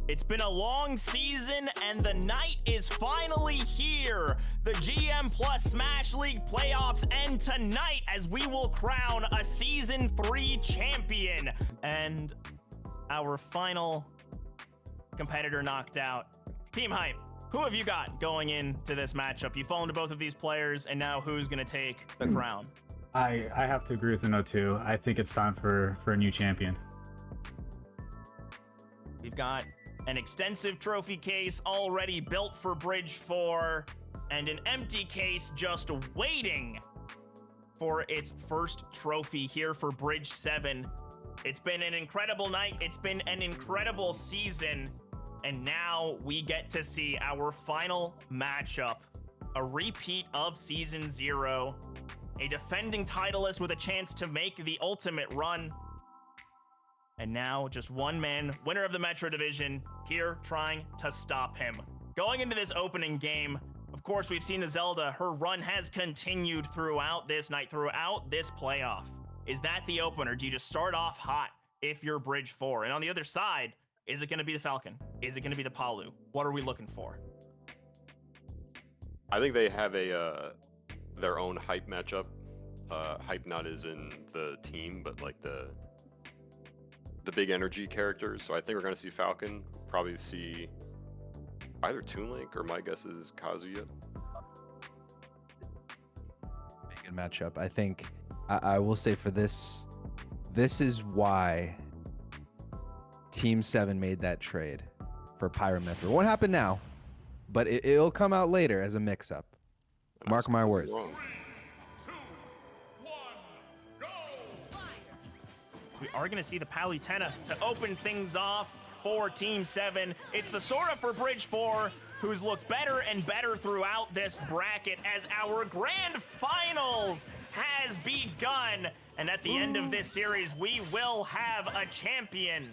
It's been a long season, and the night is finally here. The GM Plus Smash League playoffs end tonight as we will crown a Season 3 champion. And our final competitor knocked out. Team Hype, who have you got going into this matchup? You've fallen to both of these players, and now who's going to take the crown? I have to agree with the No2. I think it's time for a new champion. We've got an extensive trophy case already built for Bridge 4, and an empty case just waiting for its first trophy here for Bridge 7. It's been an incredible night. It's been an incredible season. And now we get to see our final matchup, a repeat of Season 0, a defending titleist with a chance to make the ultimate run. And now just one man, winner of the Metro Division, here trying to stop him. Going into this opening game, of course, we've seen the Zelda. Her run has continued throughout this night, throughout this playoff. Is that the opener? Do you just start off hot if you're Bridge 4? And on the other side, is it going to be the Falcon? Is it going to be the Palu? What are we looking for? I think they have their own hype matchup. Hype not as in the team, but like the big energy characters. So I think we're going to see Falcon, probably see either Toon Link or my guess is Kazuya. Big good matchup. I think I will say for this is why Team 7 made that trade for Pyromether. Won't happen now, but it'll come out later as a mix-up. Mark my words. Wrong. We are going to see the Palutena to open things off for Team 7. It's the Sora for Bridge 4, who's looked better and better throughout this bracket as our grand finals has begun. And at the end of this series, we will have a champion.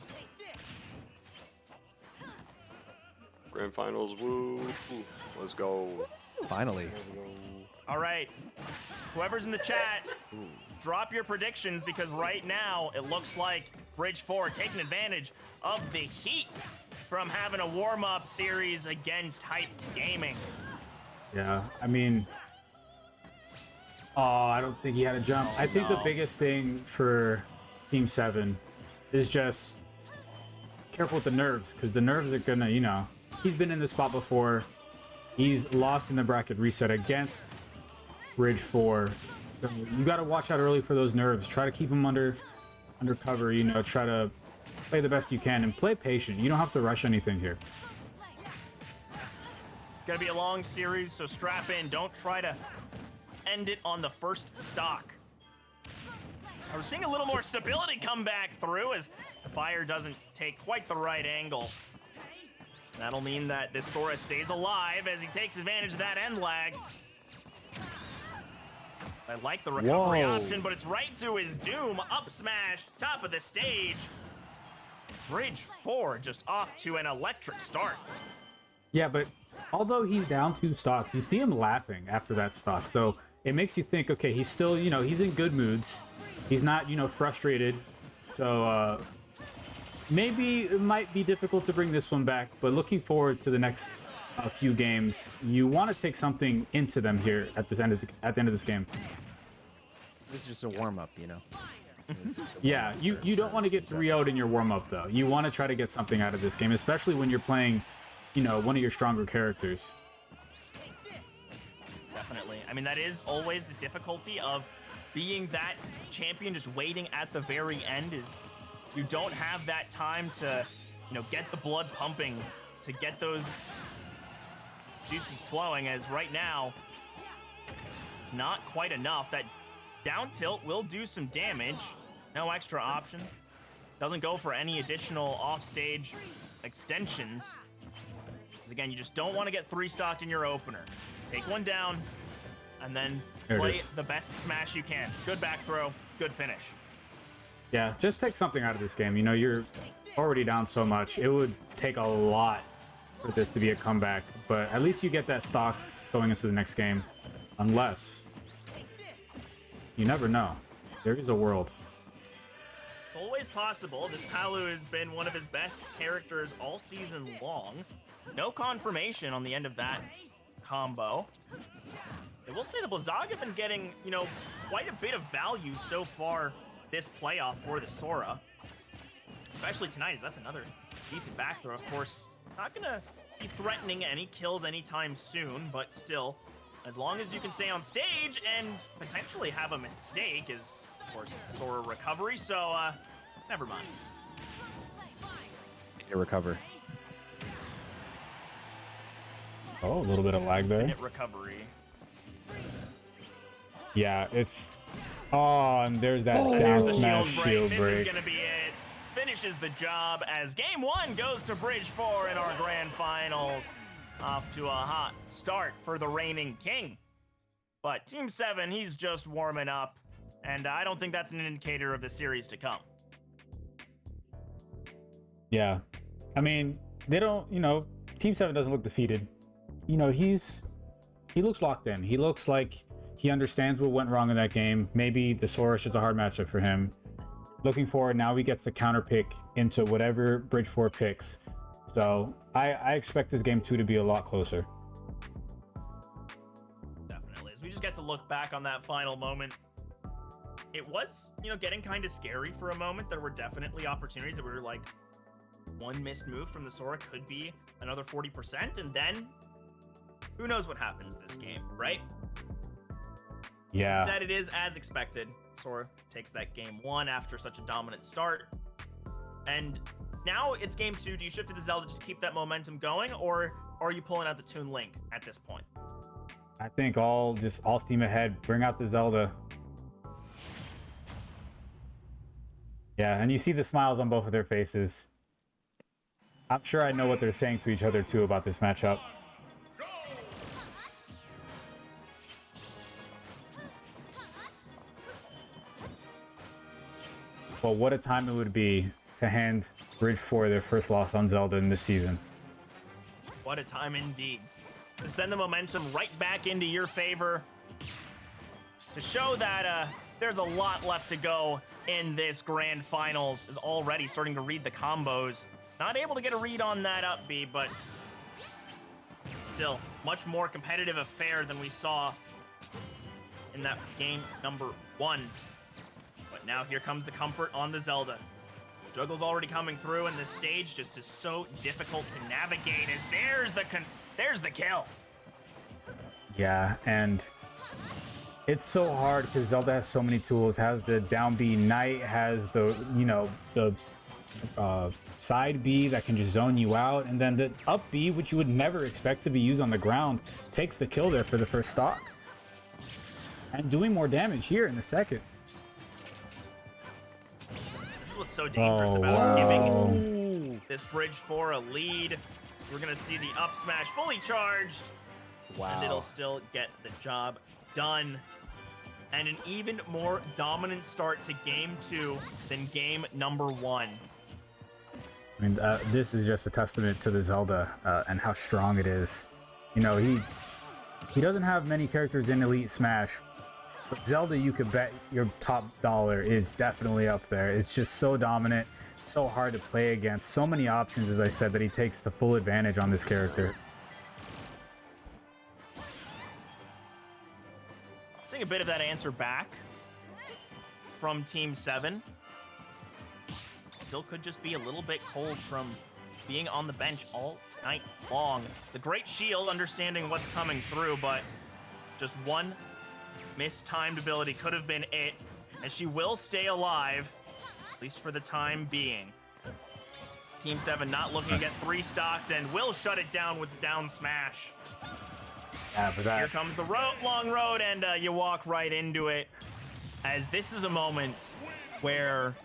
Grand finals, woo. Let's go. Finally. All right, whoever's in the chat, drop your predictions, because right now it looks like Bridge 4 taking advantage of the heat from having a warm-up series against Hype Gaming. Yeah, I mean, I don't think he had a jump. I think the biggest thing for Team 7 is just careful with the nerves, because the nerves are gonna, you know, he's been in this spot before. He's lost in the bracket reset against Bridge 4. So you got to watch out early for those nerves. Try to keep them under cover, you know, try to play the best you can and play patient. You don't have to rush anything here. It's going to be a long series, so strap in. Don't try to end it on the first stock. We're seeing a little more stability come back through as the fire doesn't take quite the right angle. That'll mean that this Sora stays alive as he takes advantage of that end lag. I like the recovery option, but it's right to his doom. Up smash, top of the stage. Bridge 4 just off to an electric start. Yeah, but although he's down 2 stocks, you see him laughing after that stock. So it makes you think, okay, he's still, you know, he's in good moods. He's not, you know, frustrated. So maybe it might be difficult to bring this one back, but looking forward to the next few games. You want to take something into them here at the end of this game. This is just a warm-up, you know. Yeah, you don't want to get 3-0'd in your warm-up, though. You want to try to get something out of this game, especially when you're playing, you know, one of your stronger characters. Definitely. I mean, that is always the difficulty of being that champion, just waiting at the very end, is you don't have that time to, you know, get the blood pumping, to get those juices flowing, as right now it's not quite enough. That down tilt will do some damage. No extra option. Doesn't go for any additional offstage extensions. Because again, you just don't want to get 3-stocked in your opener. Take one down and then play the best smash you can. Good back throw, good finish. Yeah, just take something out of this game. You know, you're already down so much. It would take a lot for this to be a comeback, but at least you get that stock going into the next game. Unless, you never know. There is a world. It's always possible. This Palu has been one of his best characters all season long. No confirmation on the end of that combo. I will say the Blazzaga have been getting, quite a bit of value so far this playoff for the Sora. Especially tonight, as that's another decent back throw. Of course, not gonna be threatening any kills anytime soon, but still, as long as you can stay on stage and potentially have a mistake is, of course, Sora recovery, so, never mind. Recover. Oh, a little bit of lag there. Infinite recovery. Yeah, it's... Oh, and there's that There's down the smash shield shield break. break. This is gonna be it. Finishes the job as game 1 goes to Bridge 4 in our grand finals. Off to a hot start for the reigning king. But Team 7, he's just warming up. And I don't think that's an indicator of the series to come. Yeah. I mean, they don't, Team 7 doesn't look defeated. He looks locked in. He looks like he understands what went wrong in that game. Maybe the Sorish is a hard matchup for him. Looking forward, now he gets the counter pick into whatever Bridge 4 picks. So I expect this game 2 to be a lot closer. Definitely. As we just get to look back on that final moment, it was, getting kind of scary for a moment. There were definitely opportunities that we were like, one missed move from the Sora could be another 40%, and then who knows what happens this game, right? Yeah. Instead, it is as expected. Sora takes that game 1 after such a dominant start. And now it's game 2. Do you shift to the Zelda, just keep that momentum going, or are you pulling out the Toon Link at this point? I think all steam ahead. Bring out the Zelda. Yeah, and you see the smiles on both of their faces. I'm sure I know what they're saying to each other too about this matchup. Well, what a time it would be to hand Bridge 4 their first loss on Zelda in this season. What a time indeed. To send the momentum right back into your favor. To show that there's a lot left to go in this grand finals. Is already starting to read the combos. Not able to get a read on that up B, but still much more competitive affair than we saw in that game number 1. But now here comes the comfort on the Zelda. Juggle's already coming through, and this stage just is so difficult to navigate as there's the kill. Yeah, and it's so hard because Zelda has so many tools. Has the down B Knight, has the side B that can just zone you out, and then the up B, which you would never expect to be used on the ground, takes the kill there for the first stock. And doing more damage here in the second. This is what's so dangerous about giving this Bridge 4 a lead. We're going to see the up smash fully charged. Wow. And it'll still get the job done. And an even more dominant start to game 2 than game number 1. I mean, this is just a testament to the Zelda and how strong it is. He doesn't have many characters in Elite Smash, but Zelda, you could bet your top dollar is definitely up there. It's just so dominant, so hard to play against, so many options, as I said, that he takes the full advantage on this character. Seeing a bit of that answer back from Team 7. Still could just be a little bit cold from being on the bench all night long. The great shield, understanding what's coming through, but just one mistimed ability could have been it. And she will stay alive, at least for the time being. Team 7 not looking to get 3-stocked and will shut it down with the down smash. Yeah, for that. Here comes the long road, and you walk right into it. As this is a moment where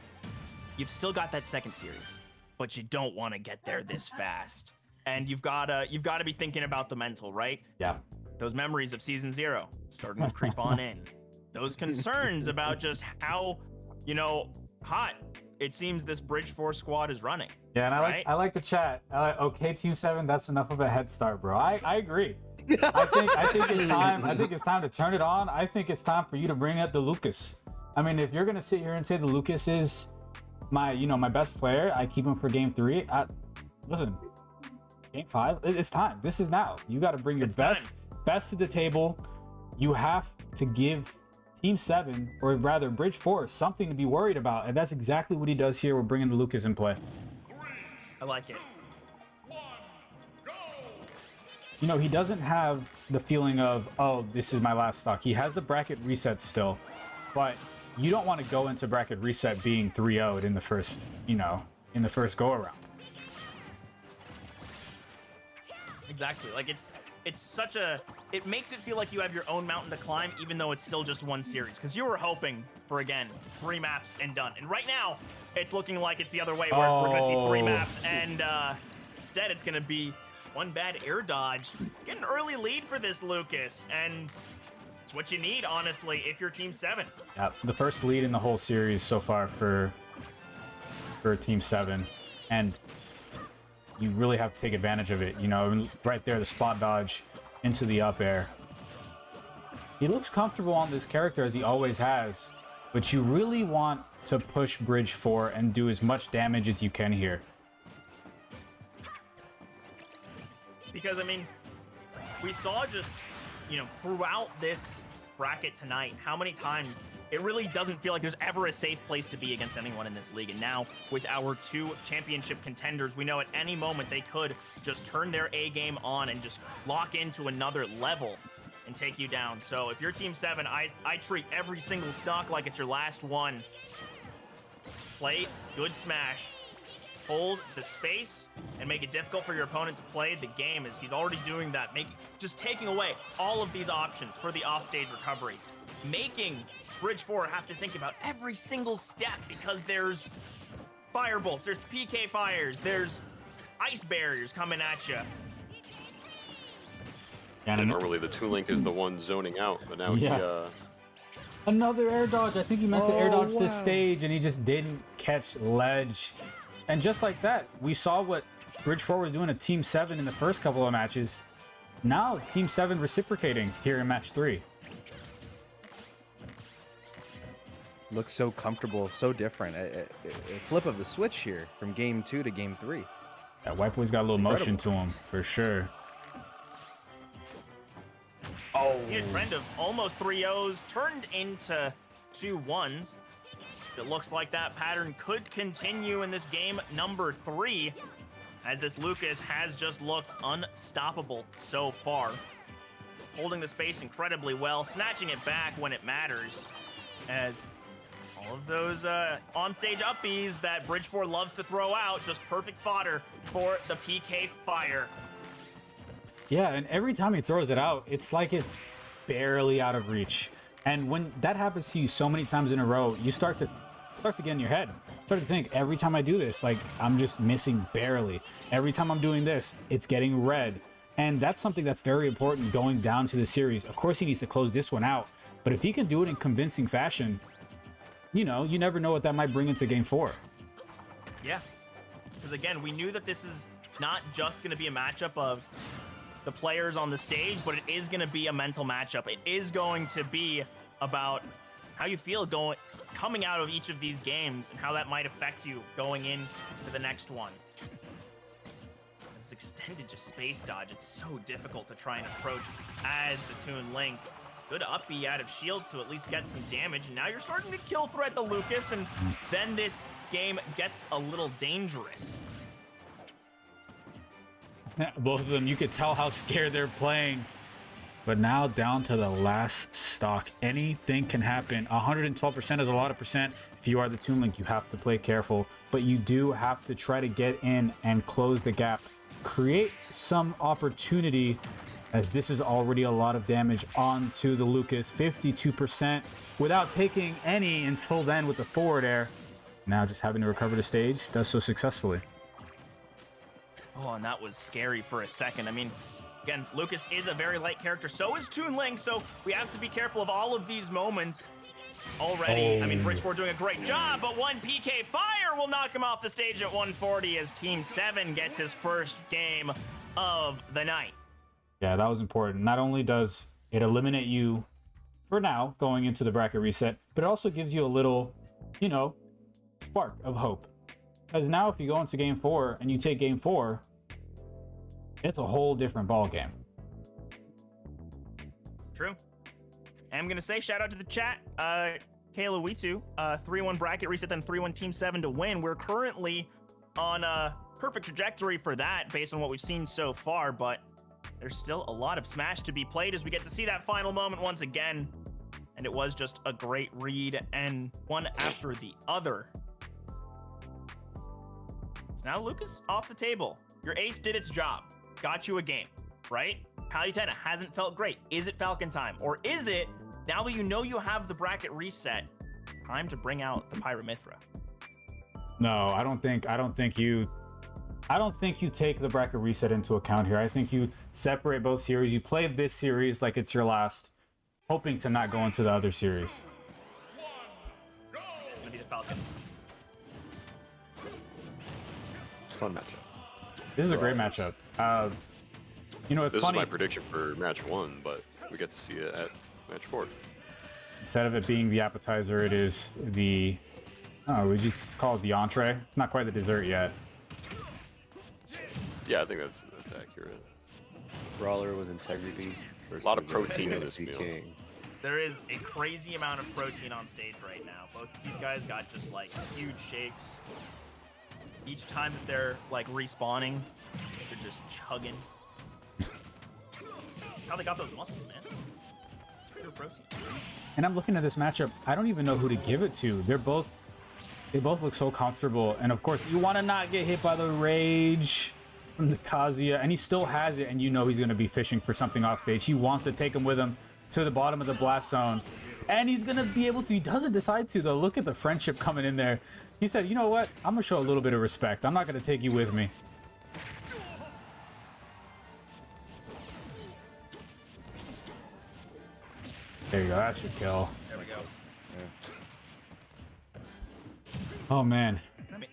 you've still got that second series, but you don't want to get there this fast. And you've gotta be thinking about the mental, right? Yeah. Those memories of season 0 starting to creep on in. Those concerns about just how, hot it seems this Bridge 4 squad is running. Yeah, and right? I like the chat. Okay, Team 7, that's enough of a head start, bro. I agree. I think it's time. I think it's time to turn it on. I think it's time for you to bring out the Lucas. I mean, if you're gonna sit here and say the Lucas is my best player, I keep him for game 3. Listen, game 5, it's time. This is now. You got to bring your best to the table. You have to give Team 7, or rather Bridge 4, something to be worried about, and that's exactly what he does here. We're bringing the Lucas in play. I like it. You know, he doesn't have the feeling of, oh, this is my last stock. He has the bracket reset still, but you don't want to go into bracket reset being 3-0'd in the first, in the first go around. Exactly. Like it's such a, it makes it feel like you have your own mountain to climb, even though it's still just one series, because you were hoping for, again, 3 maps and done. And right now it's looking like it's the other way, where we're gonna see 3 maps, and instead it's gonna be one bad air dodge. Get an early lead for this Lucas, and it's what you need, honestly, if you're Team 7. Yeah, the first lead in the whole series so far for Team 7, and you really have to take advantage of it. Right there, the spot dodge into the up air. He looks comfortable on this character, as he always has, but you really want to push Bridge 4 and do as much damage as you can here. Because, I mean, we saw just, throughout this bracket tonight, how many times it really doesn't feel like there's ever a safe place to be against anyone in this league. And now with our 2 championship contenders, we know at any moment they could just turn their A game on and just lock into another level and take you down. So if you're Team 7, I treat every single stock like it's your last one. Just play good smash, hold the space, and make it difficult for your opponent to play the game, as he's already doing that, just taking away all of these options for the offstage recovery, making Bridge 4 have to think about every single step, because there's fire bolts, there's PK fires, there's ice barriers coming at you. And normally the Toon Link is the one zoning out, but now Another air dodge. I think he meant to air dodge this stage, and he just didn't catch ledge. And just like that, we saw what Bridge 4 was doing to Team 7 in the first couple of matches. Now Team 7 reciprocating here in match 3. Looks so comfortable, so different. A flip of the switch here from game 2 to game 3. Yeah, White Boy's got a little motion to him, for sure. Oh, see a trend of almost 3-0s turned into 2-1s. It looks like that pattern could continue in this game number 3, as this Lucas has just looked unstoppable so far. Holding the space incredibly well, snatching it back when it matters, as all of those on-stage up-Bs that Bridge 4 loves to throw out, just perfect fodder for the PK fire. Yeah, and every time he throws it out, it's like it's barely out of reach. And when that happens to you so many times in a row, it starts to get in your head. Start to think, every time I do this, like, I'm just missing barely. Every time I'm doing this, it's getting red. And that's something that's very important going down to the series. Of course, he needs to close this one out, but if he can do it in convincing fashion, you never know what that might bring into game 4. Yeah, because again, we knew that this is not just going to be a matchup of the players on the stage, but it is going to be a mental matchup. It is going to be about how you feel coming out of each of these games, and how that might affect you going into the next one. This extended just space dodge, it's so difficult to try and approach as the Toon Link. Good up-B out of shield to at least get some damage, and now you're starting to kill threat the Lucas, and then this game gets a little dangerous. Both of them, you could tell how scared they're playing. But now down to the last stock. Anything can happen. 112% is a lot of percent. If you are the Toon Link, you have to play careful. But you do have to try to get in and close the gap. Create some opportunity, as this is already a lot of damage onto the Lucas. 52% without taking any until then with the forward air. Now just having to recover the stage. Does so successfully. Oh, and that was scary for a second. I mean, again, Lucas is a very light character. So is Toon Link, so we have to be careful of all of these moments already. I mean, Bridge 4 doing a great job, but one PK fire will knock him off the stage at 140 as Team 7 gets his first game of the night. Yeah, that was important. Not only does it eliminate you for now going into the bracket reset, but it also gives you a little, spark of hope. Because now if you go into game 4 and you take game 4, it's a whole different ball game. True. I'm going to say shout out to the chat. Kayla Witu, 3-1 bracket reset, then 3-1 Team 7 to win. We're currently on a perfect trajectory for that based on what we've seen so far, but there's still a lot of Smash to be played as we get to see that final moment once again. And it was just a great read and one after the other. So now Lucas off the table. Your ace did its job. Got you a game, right? Palutena hasn't felt great. Is it Falcon time? Or is it, now that you know you have the bracket reset, time to bring out the Pyramithra? No, I don't think you take the bracket reset into account here. I think you separate both series. You play this series like it's your last, hoping to not go into the other series. It's gonna be the Falcon. Fun matchup. This is a great matchup. You know, it's This funny. is my prediction for match 1, but we get to see it at match 4. Instead of it being the appetizer, it is the, would you call it the entree? It's not quite the dessert yet. Yeah, I think that's accurate. Brawler with integrity. A lot of protein in this Versus meal. King. There is a crazy amount of protein on stage right now. Both of these guys got just like huge shakes. Each time that they're like respawning, they're just chugging. That's how they got those muscles, man. Pure protein. And I'm looking at this matchup. I don't even know who to give it to. They both look so comfortable. And of course, you want to not get hit by the rage from the Kazuya, and he still has it. And you know he's going to be fishing for something off stage. He wants to take him with him to the bottom of the blast zone, and he's going to be able to. He doesn't decide to though. Look at the friendship coming in there. He said, "You know what? I'm gonna show a little bit of respect. I'm not going to take you with me." There you go. That's your kill. There we go. Oh man. I mean,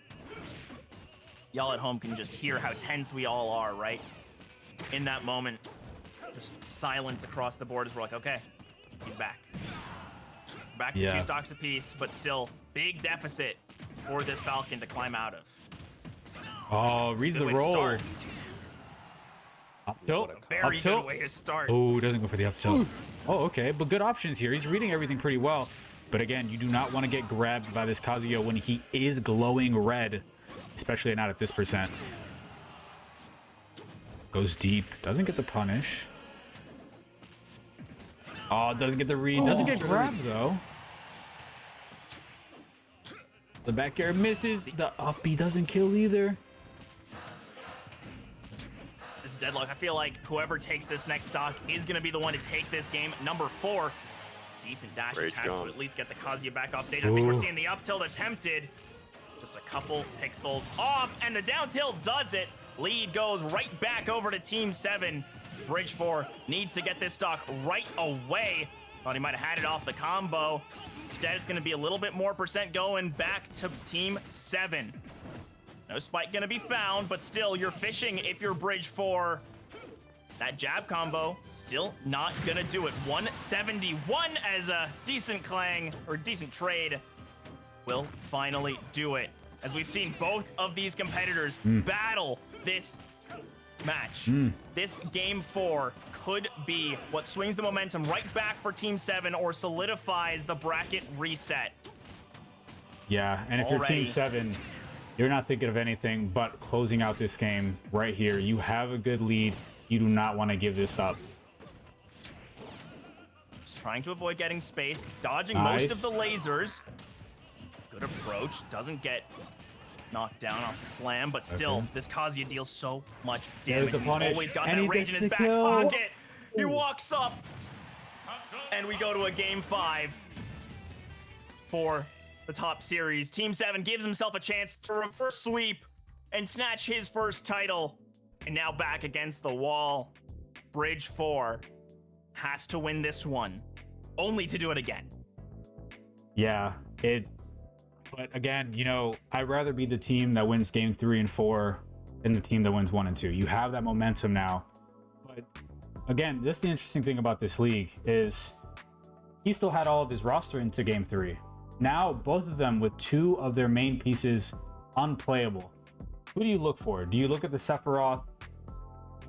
y'all at home can just hear how tense we all are, right? In that moment, just silence across the board as we're like, okay, he's back. Back to 2 stocks apiece, but still big deficit for this Falcon to climb out of. Oh, read Good the way to roll. start. Up tilt. Very Up tilt. good way to start. Oh, doesn't go for the up tilt. Oh, okay, but good options here. He's reading everything pretty well. But again, you do not want to get grabbed by this Kazuya when he is glowing red, especially not at this percent. Goes deep. Doesn't get the punish. Oh, doesn't get the read. Doesn't get grabbed, though. The back air misses. The up B doesn't kill either. This is deadlock. I feel like whoever takes this next stock is going to be the one to take this game. Number 4. Decent dash Rage attack gone. to at least get the Kazuya back off stage. I think we're Ooh. seeing the up tilt attempted. Just a couple pixels off, and the down tilt does it. Lead goes right back over to Team 7. Bridge 4 needs to get this stock right away. Thought he might have had it off the combo. Instead, it's going to be a little bit more percent going back to Team 7. No spike going to be found, but still, you're fishing if you're Bridge 4. That jab combo still not gonna do it. 171 as a decent clang or decent trade will finally do it. As we've seen both of these competitors battle this match. This game 4 could be what swings the momentum right back for Team 7 or solidifies the bracket reset. Yeah, and if you're Already. Team 7, you're not thinking of anything but closing out this game right here. You have a good lead. You do not want to give this up. Just trying to avoid getting space, dodging Nice. most of the lasers. Good approach, doesn't get knocked down off the slam, but still, Okay. this Kazuya deals so much There's damage. the He's punish, always got and that he rage in gets his the back kill. pocket. He walks up, and we go to a game 5 for the top series. Team 7 gives himself a chance to reverse sweep and snatch his first title. And now back against the wall. Bridge 4 has to win this one, only to do it again. Yeah, but again, you know, I'd rather be the team that wins game 3 and 4 than the team that wins 1 and 2. You have that momentum now. But again, this is the interesting thing about this league is he still had all of his roster into game 3. Now, both of them with two of their main pieces unplayable. Who do you look for? Do you look at the Sephiroth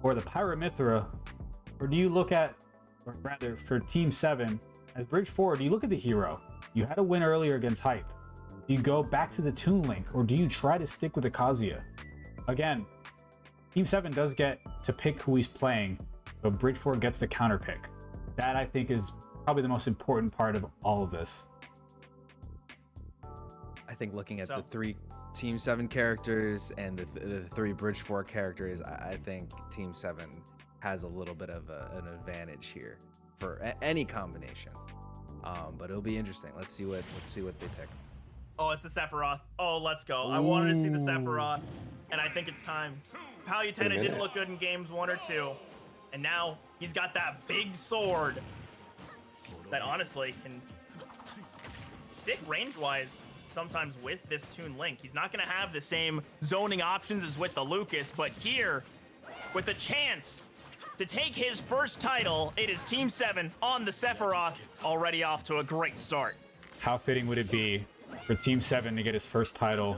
or the Pyramithra? Or do you look at, or rather for Team 7, as Bridge 4, do you look at the hero? You had a win earlier against Hype. Do you go back to the Toon Link, or do you try to stick with the Kazuya? Again, Team 7 does get to pick who he's playing, but Bridge 4 gets the counter pick. That, I think, is probably the most important part of all of this. I think looking at the 3 Team 7 characters and the 3 Bridge 4 characters, I think Team 7 has a little bit of an advantage here for any combination. But it'll be interesting. Let's see what they pick. Oh, it's the Sephiroth. Oh, let's go. I wanted to see the Sephiroth, and I think it's time. Palutena didn't look good in games 1 or 2, and now he's got that big sword that honestly can stick range-wise sometimes with this Toon Link. He's not going to have the same zoning options as with the Lucas, but here, with a chance to take his first title, it is Team 7 on the Sephiroth, already off to a great start. How fitting would it be for Team 7 to get his first title,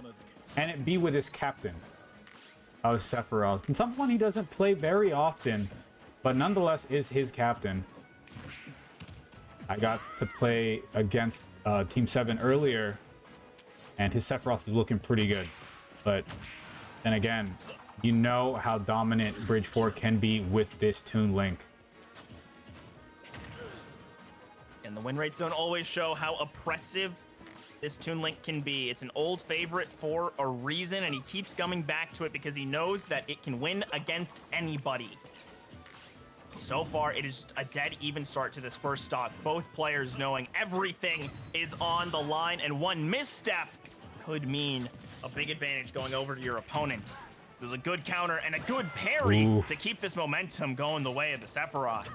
and it be with his captain of Sephiroth, and someone he doesn't play very often, but nonetheless is his captain. I got to play against Team 7 earlier, and his Sephiroth is looking pretty good. But then again, you know how dominant Bridge 4 can be with this Toon Link. And the win rate zone always show how oppressive this Toon Link can be. It's an old favorite for a reason, and he keeps coming back to it because he knows that it can win against anybody. So far, it is a dead even start to this first stock. Both players knowing everything is on the line, and one misstep could mean a big advantage going over to your opponent. There's a good counter and a good parry to keep this momentum going the way of the Sephiroth.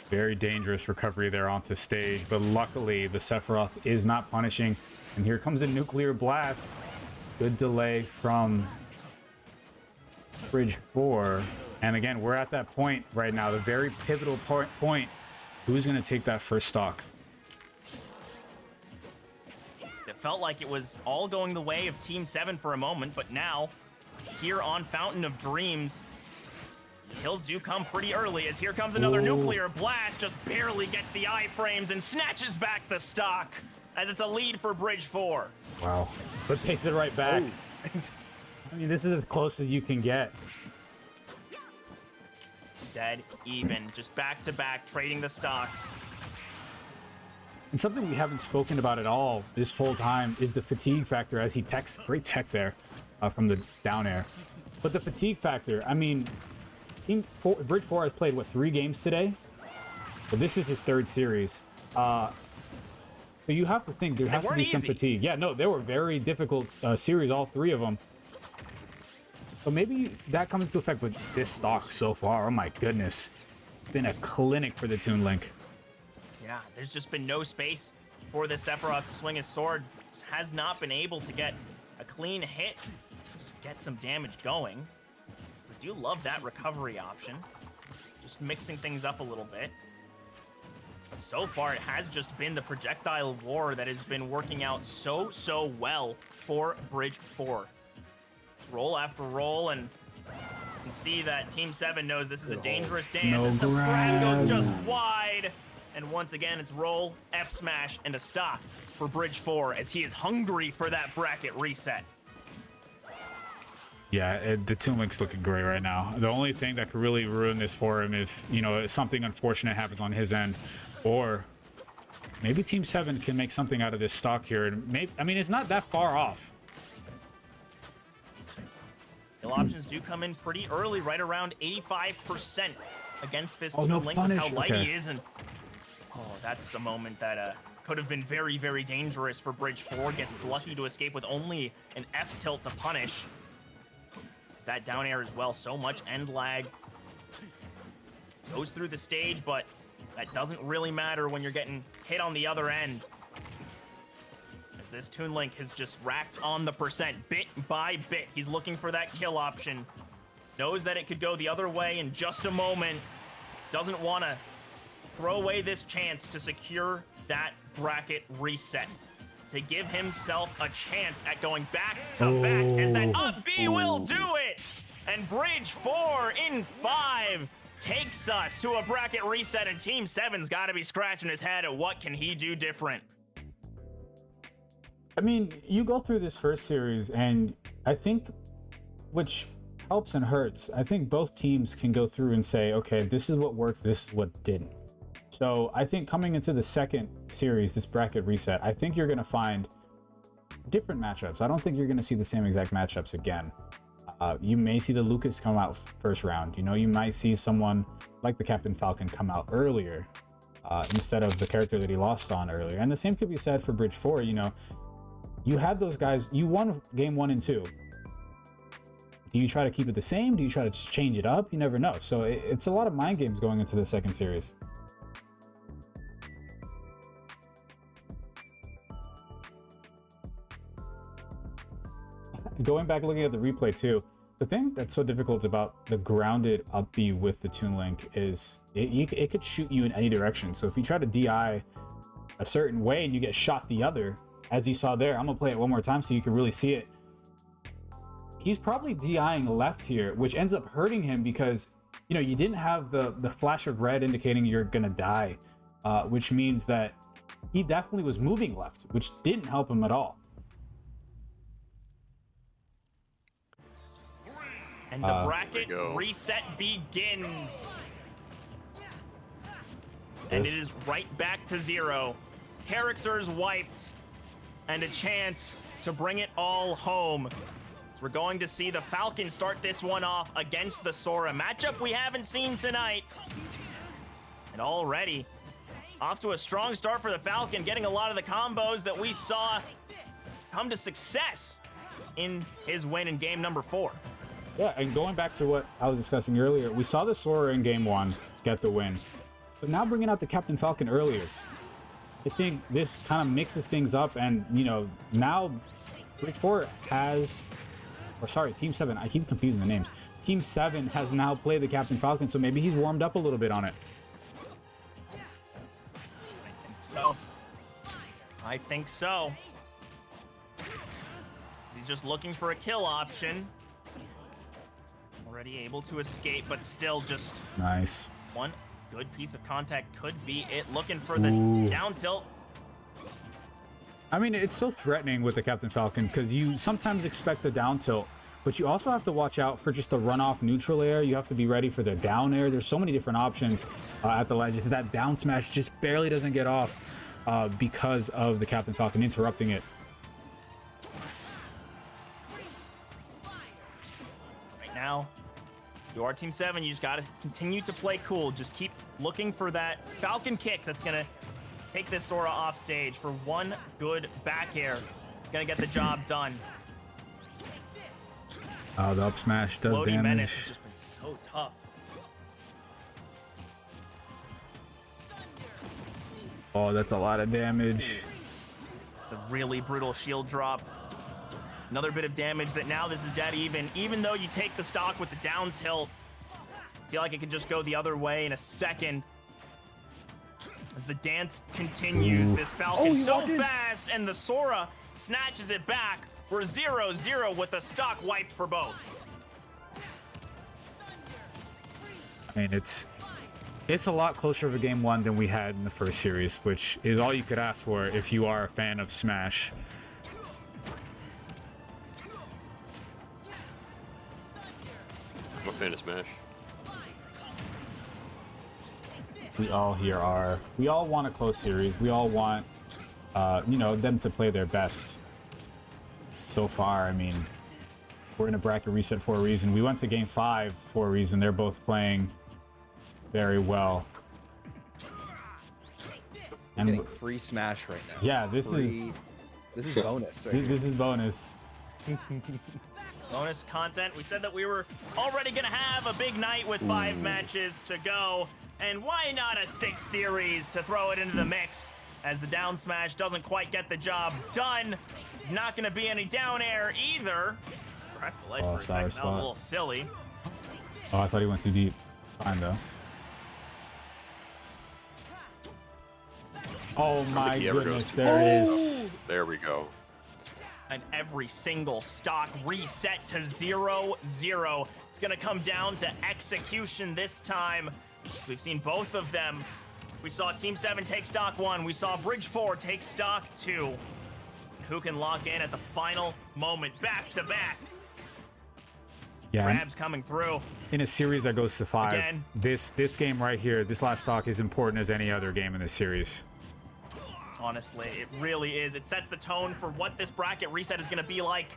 Very dangerous recovery there onto stage, but luckily the Sephiroth is not punishing. And here comes a nuclear blast. Good delay from Bridge 4. And again, we're at that point right now, the very pivotal point. Who's going to take that first stock? It felt like it was all going the way of Team 7 for a moment, but now, here on Fountain of Dreams, kills do come pretty early, as here comes another nuclear blast, just barely gets the iframes and snatches back the stock, as it's a lead for Bridge 4. Wow. But takes it right back. I mean, this is as close as you can get. Dead even, just back-to-back, trading the stocks. And something we haven't spoken about at all this whole time is the fatigue factor, as he techs. Great tech there from the down air. But the fatigue factor, I mean, Bridge 4 has played, what, 3 games today? But this is his 3rd series. So you have to think there has to be some fatigue. Yeah, no, they were very difficult series, all 3 of them. So maybe that comes into effect with this stock so far. Oh my goodness. It's been a clinic for the Toon Link. Yeah, there's just been no space for the Sephiroth to swing his sword. Just has not been able to get a clean hit. Just get some damage going. I do love that recovery option. Just mixing things up a little bit. But so far, it has just been the projectile war that has been working out so well for Bridge 4. Roll after roll, and you can see that Team 7 knows this is a dangerous dance as the grab goes just wide. And once again, it's roll, F smash, and a stock for Bridge 4 as he is hungry for that bracket reset. Yeah, the Toon Link's looking great right now. The only thing that could really ruin this for him if, you know, something unfortunate happens on his end, or maybe Team 7 can make something out of this stock here. And maybe, I mean, it's not that far off. Kill options do come in pretty early, right around 85% against this Toon Link punish. with how light he is. And oh, that's a moment that could have been very dangerous for Bridge 4. Gets lucky to escape with only an F tilt to punish. That down air as well, so much end lag. Goes through the stage, but that doesn't really matter when you're getting hit on the other end. As this Toon Link has just racked on the percent bit by bit. He's looking for that kill option. Knows that it could go the other way in just a moment. Doesn't want to throw away this chance to secure that bracket reset. to give himself a chance at going back to back, as that up B will do it. And Bridge 4 in 5 takes us to a bracket reset, and Team 7's got to be scratching his head at what can he do different. I mean, you go through this first series, and I think, which helps and hurts, I think both teams can go through and say, okay, this is what worked, this is what didn't. So I think coming into the second series, this bracket reset, I think you're going to find different matchups. I don't think you're going to see the same exact matchups again. You may see the Lucas come out first round. You know, you might see someone like the Captain Falcon come out earlier instead of the character that he lost on earlier. And the same could be said for Bridge 4. You know, you had those guys, you won game 1 and 2. Do you try to keep it the same? Do you try to change it up? You never know. So it's a lot of mind games going into the second series. Going back looking at the replay too, the thing that's so difficult about the grounded up B with the Toon Link is it could shoot you in any direction. So if you try to DI a certain way and you get shot the other, as you saw there, I'm gonna play it one more time so you can really see it. He's probably DIing left here, which ends up hurting him because, you know, you didn't have the flash of red indicating you're gonna die, which means that he definitely was moving left, which didn't help him at all. And the bracket reset begins. And it is right back to 0. Characters wiped, and a chance to bring it all home. So we're going to see the Falcon start this one off against the Sora. Matchup we haven't seen tonight. And already off to a strong start for the Falcon, getting a lot of the combos that we saw come to success in his win in game number 4. Yeah, and going back to what I was discussing earlier, we saw the Sora in game 1 get the win, but now bringing out the Captain Falcon earlier, I think this kind of mixes things up. And, you know, now Bridge 4 has, or sorry, Team 7, I keep confusing the names. Team 7 has now played the Captain Falcon, so maybe he's warmed up a little bit on it. I think so. He's just looking for a kill option. Already able to escape, but still just nice. One good piece of contact could be it. Looking for the down tilt. I mean, it's so threatening with the Captain Falcon because you sometimes expect a down tilt, but you also have to watch out for just the runoff neutral air. You have to be ready for the down air. There's so many different options at the ledge. That down smash just barely doesn't get off because of the Captain Falcon interrupting it. Right now, you are Team 7. You just got to continue to play cool. Just keep looking for that Falcon kick that's going to take this Sora off stage for one good back air. It's going to get the job done. Oh, the up smash does Floating damage. Menace has just been so tough. Oh, that's a lot of damage. It's a really brutal shield drop. Another bit of damage that now this is dead even though you take the stock with the down tilt. I feel like it could just go the other way in a second. As the dance continues, this Falcon so fast, and the Sora snatches it back. We're 0-0 with the stock wiped for both. I mean, it's a lot closer of a game 1 than we had in the first series, which is all you could ask for if you are a fan of Smash. I'm a fan of Smash. We all here are. We all want a close series. We all want, you know, them to play their best. So far, I mean, we're in a bracket reset for a reason. We went to game 5 for a reason. They're both playing very well. And getting free Smash right now. Yeah, this is bonus. Right this is bonus. Bonus content. We said that we were already going to have a big night with 5 matches to go. And why not a 6 series to throw it into the mix? As the down smash doesn't quite get the job done. There's not going to be any down air either. Perhaps the ledge for a second felt a little silly. Oh, I thought he went too deep. Fine, though. Oh think my he ever goes goodness, to- there it is. There we go. And every single stock reset to 0-0. It's going to come down to execution this time. So we've seen both of them. We saw Team 7 take stock 1. We saw Bridge 4 take stock 2. Who can lock in at the final moment? Back to back. Yeah, and Grabs coming through. in a series that goes to 5, Again. this game right here, this last stock is important as any other game in this series. Honestly, it really is. It sets the tone for what this bracket reset is going to be like.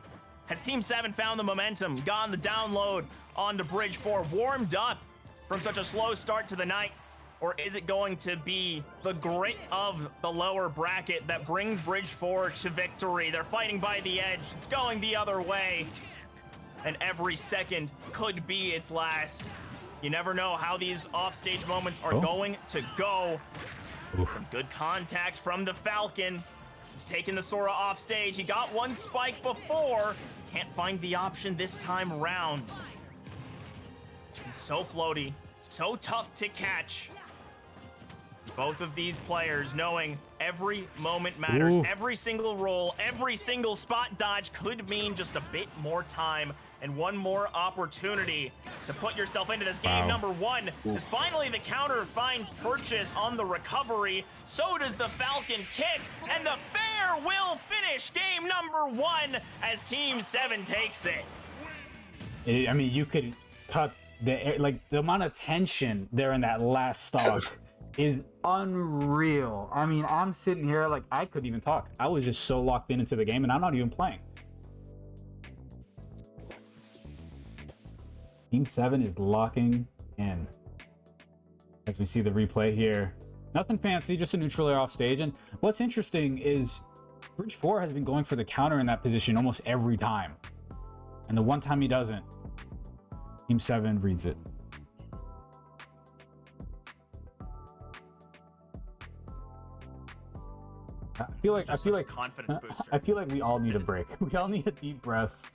Has Team 7 found the momentum, gotten the download onto Bridge 4, warmed up from such a slow start to the night? Or is it going to be the grit of the lower bracket that brings Bridge 4 to victory? They're fighting by the edge. It's going the other way. And every second could be its last. You never know how these offstage moments are going to go. Oof. Some good contact from the Falcon. He's taken the Sora off stage. He got one spike before. Can't find the option this time around. He's so floaty, so tough to catch. Both of these players knowing every moment matters. Ooh. Every single roll, every single spot dodge could mean just a bit more time and one more opportunity to put yourself into this game. Wow. Number 1, as finally the counter finds purchase on the recovery. So does the Falcon kick, and the fair will finish game number 1 as Team 7 takes it. I mean, you could cut the amount of tension there in that last stock is unreal. I mean, I'm sitting here like I couldn't even talk. I was just so locked into the game, and I'm not even playing. Team 7 is locking in. As we see the replay here. Nothing fancy, just a neutral air off stage. And what's interesting is Bridge 4 has been going for the counter in that position almost every time. And the one time he doesn't, Team 7 reads it. I feel like Confidence booster. I feel like we all need a break. We all need a deep breath.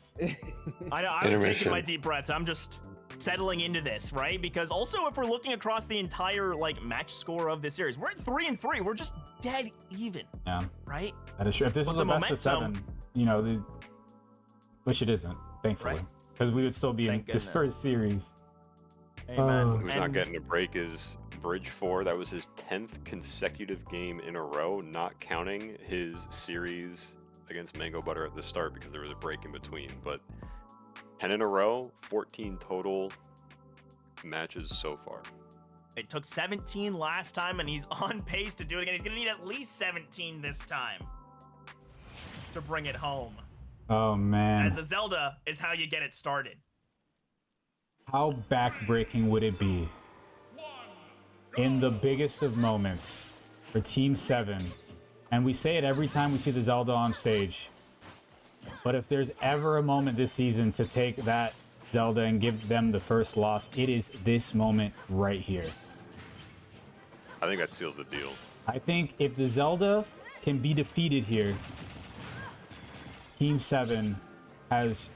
I know, I was taking Intermission. my deep breaths. I'm just settling into this, right? Because also, if we're looking across the entire match score of this series, we're at 3-3. We're just dead even, Yeah, right? that is true. If this was But a the best of momentum- 7, which it isn't, thankfully, Right. because we would still be in Thank this goodness. first series. Amen. Who's not getting a break is Bridge 4. That was his 10th consecutive game in a row, not counting his series against Mango Butter at the start because there was a break in between. But 10 in a row, 14 total matches so far. It took 17 last time, and he's on pace to do it again. He's going to need at least 17 this time to bring it home. Oh As man, the Zelda is how you get it started. how backbreaking would it be in the biggest of moments for Team 7? And we say it every time we see the Zelda on stage. But if there's ever a moment this season to take that Zelda and give them the first loss, it is this moment right here. I think that seals the deal. I think if the Zelda can be defeated here, Team 7 has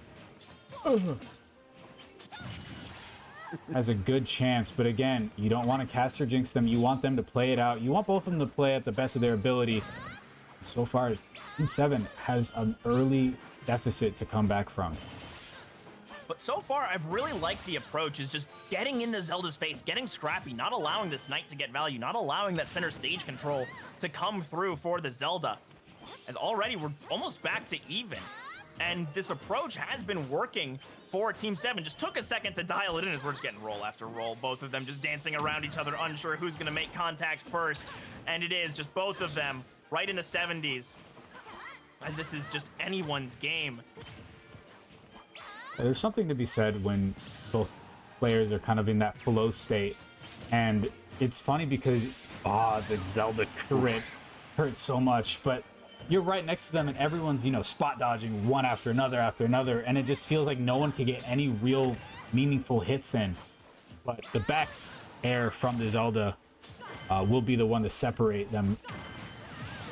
a good chance. But again, you don't want to cast or jinx them. You want them to play it out. You want both of them to play at the best of their ability. So far, Team 7 has an early deficit to come back from. But so far, I've really liked the approach, is just getting in the Zelda's face, getting scrappy, not allowing this knight to get value, not allowing that center stage control to come through for the Zelda. As already we're almost back to even. And this approach has been working for Team 7. Just took a second to dial it in as we're just getting roll after roll. Both of them just dancing around each other, unsure who's going to make contact first. And it is just both of them right in the 70s. As this is just anyone's game. There's something to be said when both players are kind of in that flow state. And it's funny because, the Zelda crit hurts so much, but you're right next to them and everyone's, spot dodging one after another, and it just feels like no one can get any real meaningful hits in. But the back air from the Zelda will be the one to separate them.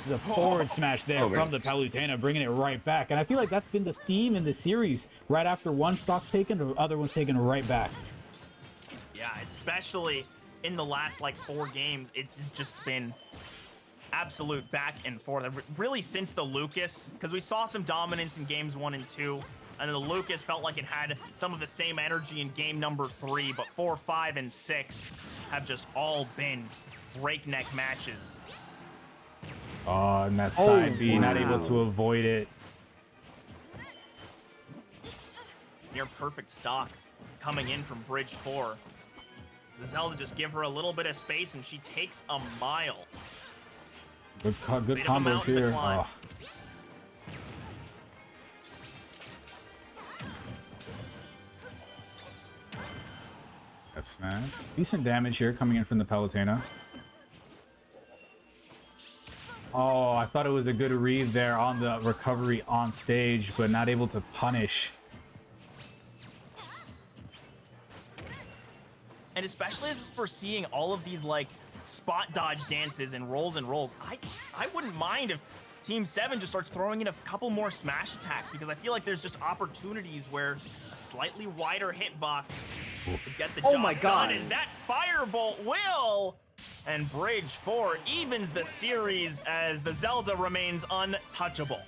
The forward smash there from the Palutena, bringing it right back. And I feel like that's been the theme in the series. Right after one stock's taken, the other one's taken right back. Yeah, especially in the last 4 games, it's just been absolute back and forth. Really since the Lucas, because we saw some dominance in games 1 and 2, and then the Lucas felt like it had some of the same energy in game number 3, but 4, 5, and 6 have just all been breakneck matches. Oh, and that side B, not able to avoid it. Near perfect stock coming in from Bridge 4. Zelda just give her a little bit of space and she takes a mile. Good Bit of a combos mountain to here. climb. Oh. F smash. Decent damage here coming in from the Palutena. Oh, I thought it was a good read there on the recovery on stage, but not able to punish. And especially as we're seeing all of these like spot dodge dances and rolls, I wouldn't mind if Team 7 just starts throwing in a couple more smash attacks, because I feel like there's just opportunities where a slightly wider hitbox would get the job done. Is that Firebolt will? And Bridge 4 evens the series as the Zelda remains untouchable.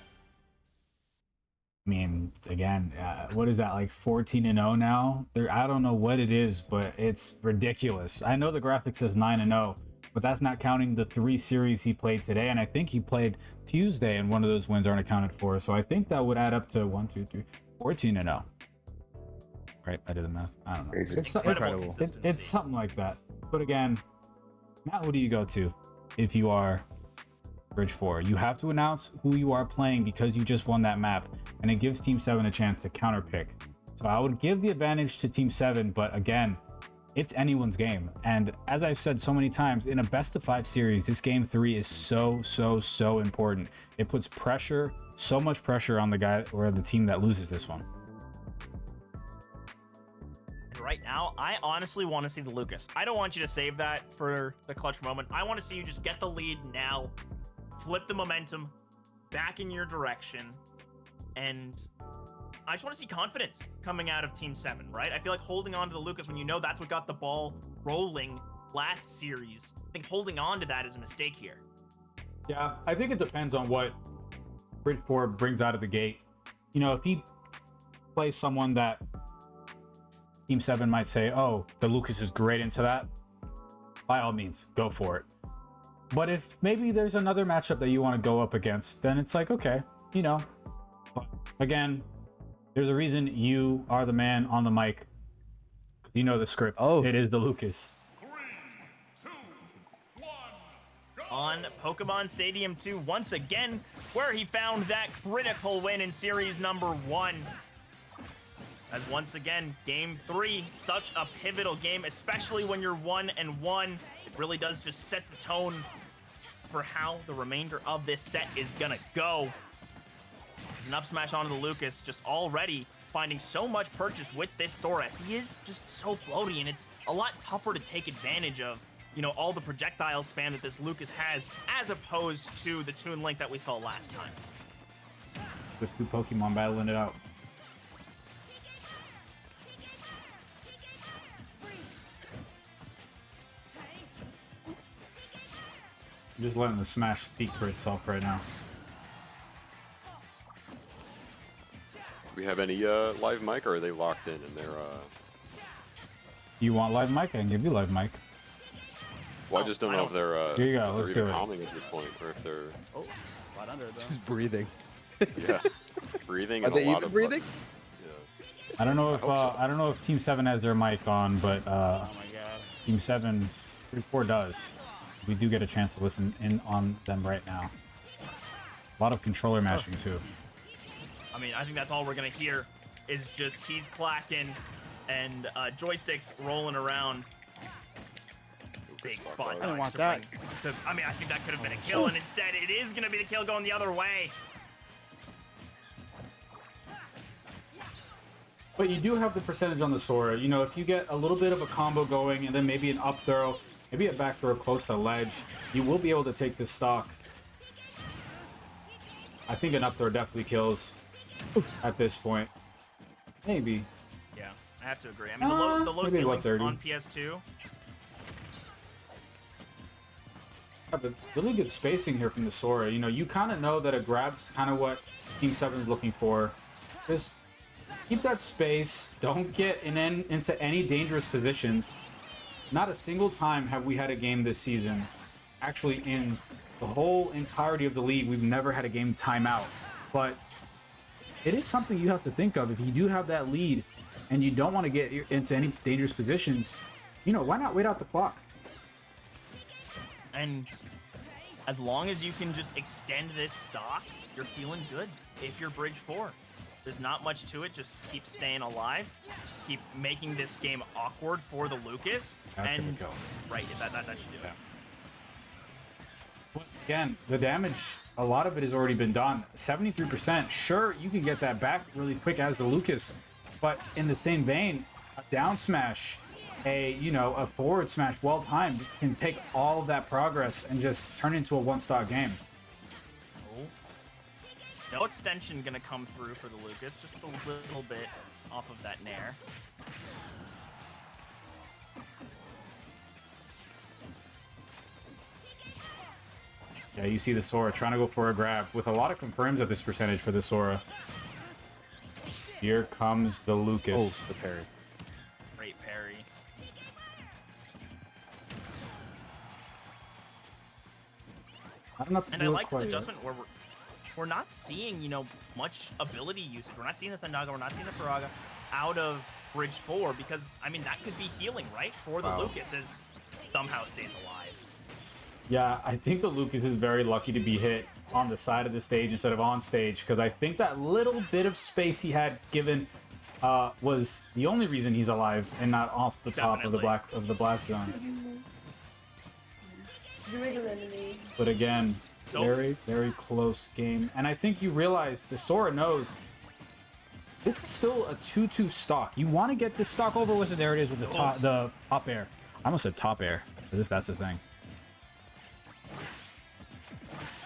I mean, again, what is that, like 14-0 now? I don't know what it is, but it's ridiculous. I know the graphic says 9-0, but that's not counting the 3 series he played today, and I think he played Tuesday, and one of those wins aren't accounted for. So I think that would add up to 14-0. Right? I did the math. I don't know. It's something like that. But again, now who do you go to if you are Bridge 4? You have to announce who you are playing because you just won that map, and it gives Team 7 a chance to counterpick. So I would give the advantage to Team 7, but again, it's anyone's game. And as I've said so many times, in a best of 5 series, this game 3 is so important. It puts pressure, so much pressure on the guy or the team that loses this one. Right now, I honestly want to see the Lucas. I don't want you to save that for the clutch moment. I want to see you just get the lead now, flip the momentum back in your direction, and I just want to see confidence coming out of Team 7, right? I feel like holding on to the Lucas when you know that's what got the ball rolling last series, I think holding on to that is a mistake here. Yeah, I think it depends on what Bridge 4 brings out of the gate. You know, if he plays someone that Team 7 might say, oh, the Lucas is great into that, by all means, go for it. But if maybe there's another matchup that you want to go up against, then it's like, okay, you know. But again, there's a reason you are the man on the mic. You know the script. Oh. It is the Lucas. 3, 2, 1, go! On Pokemon Stadium 2, once again, where he found that critical win in series number 1. As once again, game 3, such a pivotal game, especially when you're 1-1. It really does just set the tone for how the remainder of this set is gonna go. There's an up smash onto the Lucas, just already finding so much purchase with this Saurus. He is just so floaty, and it's a lot tougher to take advantage of, you know, all the projectile spam that this Lucas has, as opposed to the Toon Link that we saw last time. Just 2 Pokemon battling it out. I'm just letting the smash speak for itself right now. Do we have any live mic, or are they locked in and they're You want live mic? I can give you live mic. well, I just don't know if they're Here you go, if let's they're do even it. calming at this point, or if they're Oh, slide under it though. Just breathing. yeah breathing Are and they a lot even of breathing? Yeah. I don't know if hope so. I don't know if Team 7 has their mic on, but Oh my god. Team 7 Bridge 4 does. We do get a chance to listen in on them right now. A lot of controller mashing too. I mean, I think that's all we're gonna hear is just keys clacking and joysticks rolling around. Big spot I dodge. don't want to that. bring- I mean, I think that could have been a kill, and instead it is gonna be the kill going the other way. But you do have the percentage on the Sora. You know, if you get a little bit of a combo going and then maybe an up throw, maybe a back throw close to ledge, you will be able to take this stock. I think an up throw definitely kills at this point. Maybe. Yeah, I have to agree. I mean, the low maybe ceilings 130. on PS2. Yeah, but really good spacing here from the Sora. You know, you kind of know that a grab's kind of what Team 7 is looking for. Just keep that space. Don't get into any dangerous positions. Not a single time have we had a game this season. Actually, in the whole entirety of the league, we've never had a game timeout. But it is something you have to think of. If you do have that lead and you don't want to get into any dangerous positions, you know, why not wait out the clock? And as long as you can just extend this stock, you're feeling good if you're Bridge 4. There's not much to it. Just keep staying alive. Keep making this game awkward for the Lucas. That's gonna and go. Right, that should do it. But again, the damage, a lot of it has already been done. 73%. Sure, you can get that back really quick as the Lucas, but in the same vein, a down smash, a forward smash well timed can take all of that progress and just turn into a one-stock game. No extension gonna come through for the Lucas, just a little bit off of that nair. Yeah, you see the Sora trying to go for a grab with a lot of confirms at this percentage for the Sora. Here comes the Lucas. Oh, the parry. Great parry. I don't know if to And I do it like this quite yet. adjustment where we're not seeing, much ability usage. We're not seeing the Thundaga, we're not seeing the Faraga out of Bridge 4 because, I mean, that could be healing, right? For the Lucas as somehow stays alive. Yeah, I think the Lucas is very lucky to be hit on the side of the stage instead of on stage because I think that little bit of space he had given was the only reason he's alive and not off the top of the blast zone. But again, very, very close game. And I think you realize the Sora knows this is still a 2-2 stock. You want to get this stock over with, and there it is with the up air. I almost said top air, as if that's a thing.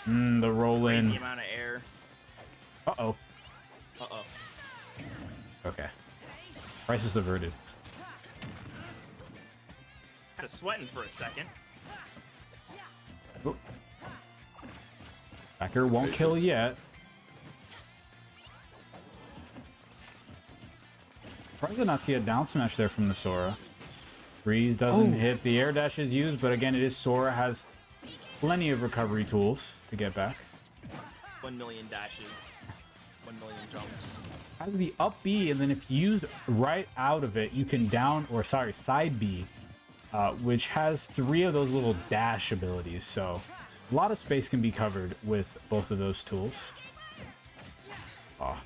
The roll in. Crazy amount of air. Uh-oh. Uh-oh. Okay. Crisis averted. Had a sweating for a second. Oh. Backer won't kill yet. Probably did not see a down smash there from the Sora. Freeze doesn't hit. The air dash is used, but again, it is Sora has plenty of recovery tools to get back. 1 million dashes. 1 million jumps. Has the up B, and then if used right out of it, you can side B, which has 3 of those little dash abilities. So a lot of space can be covered with both of those tools. Oh,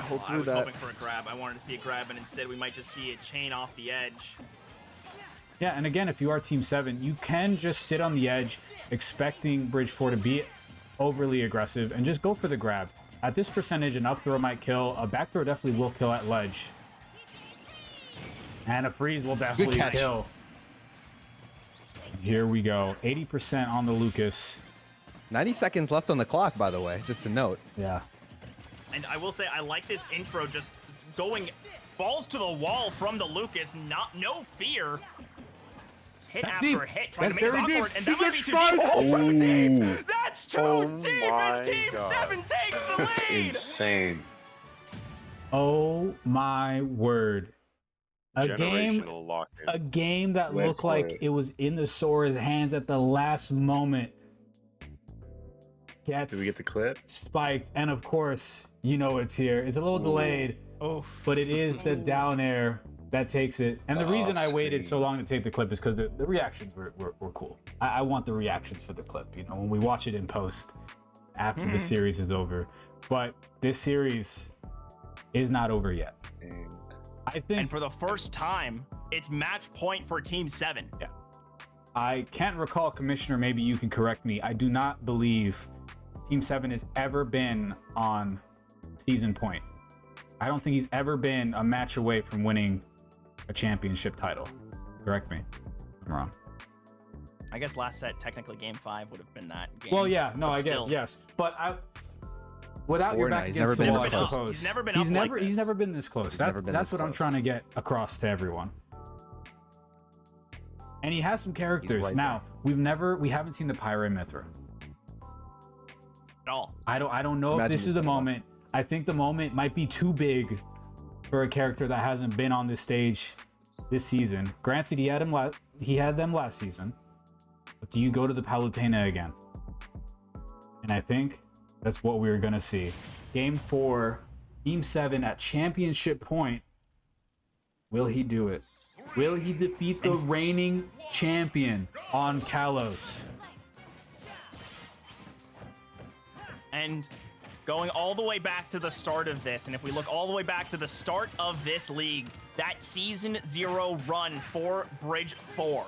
Hold I through was that. hoping for a grab. I wanted to see a grab, and instead we might just see a chain off the edge. yeah, and again, if you are Team 7, you can just sit on the edge, expecting Bridge 4 to be overly aggressive, and just go for the grab. At this percentage, an up throw might kill. A back throw definitely will kill at ledge. And a freeze will definitely catch. kill. Here we go. 80% on the Lucas. 90 seconds left on the clock, by the way, just a note. Yeah. And I will say, I like this intro just going, falls to the wall from the Lucas, no fear. Hit That's after deep. hit, trying That's to make very it deep. awkward, and He that might be gets too spun. deep. Oh, too deep. Ooh. That's too Oh deep as my Team God. 7 takes the lead. Insane. Oh my word. A game Generational lock-in. a game that Went looked for like it. it was in the Sora's hands at the last moment. Gets Did we get the clip? spiked, and of course, you know it's here. It's a little delayed, but it is the down air that takes it. And the reason I waited so long to take the clip is because the reactions were cool. I want the reactions for the clip, when we watch it in post after the series is over. But this series is not over yet. And I think And for the first time, it's match point for Team 7. I can't recall, Commissioner, maybe you can correct me. I do not believe Team 7 has ever been on season point. I don't think he's ever been a match away from winning a championship title. Correct me if I'm wrong. I guess last set, technically game 5 would have been that game. Well, yeah, no, but I still. guess, yes. But without your Fortnite, back he's against never the been wall, I this close. suppose. He's never been he's up never, like he's this. never been this close. He's never been That's this what I'm close. trying to get across to everyone. And he has some characters. right Now, we haven't seen the Pyre Mithra. At all. I don't know if Imagine this is the this one. moment. I think the moment might be too big for a character that hasn't been on this stage this season. Granted, he had them last season. But do you go to the Palutena again? And I think that's what we're gonna see. Game 4, Team 7 at championship point. Will he do it? Will he defeat the reigning champion on Kalos? And going all the way back to the start of this, and if we look all the way back to the start of this league, that Season 0 run for Bridge 4,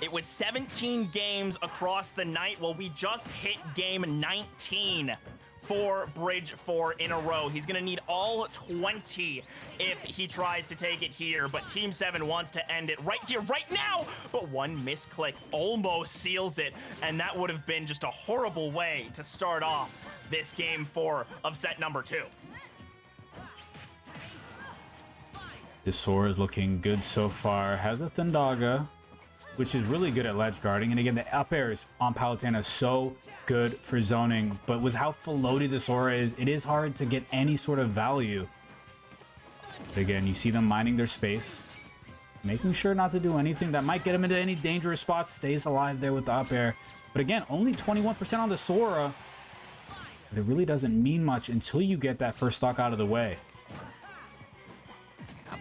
it was 17 games across the night. Well, we just hit game 19 for Bridge 4 in a row. He's going to need all 20 if he tries to take it here, but Team 7 wants to end it right here, right now. But one misclick almost seals it, and that would have been just a horrible way to start off this game 4 of set number 2. The Sora is looking good so far. Has a Thundaga, which is really good at ledge guarding. And again, the up airs on Palutena is so good for zoning. But with how floaty the Sora is, it is hard to get any sort of value. But again, you see them mining their space, making sure not to do anything that might get him into any dangerous spots. Stays alive there with the up air. But again, only 21% on the Sora. But it really doesn't mean much until you get that first stock out of the way.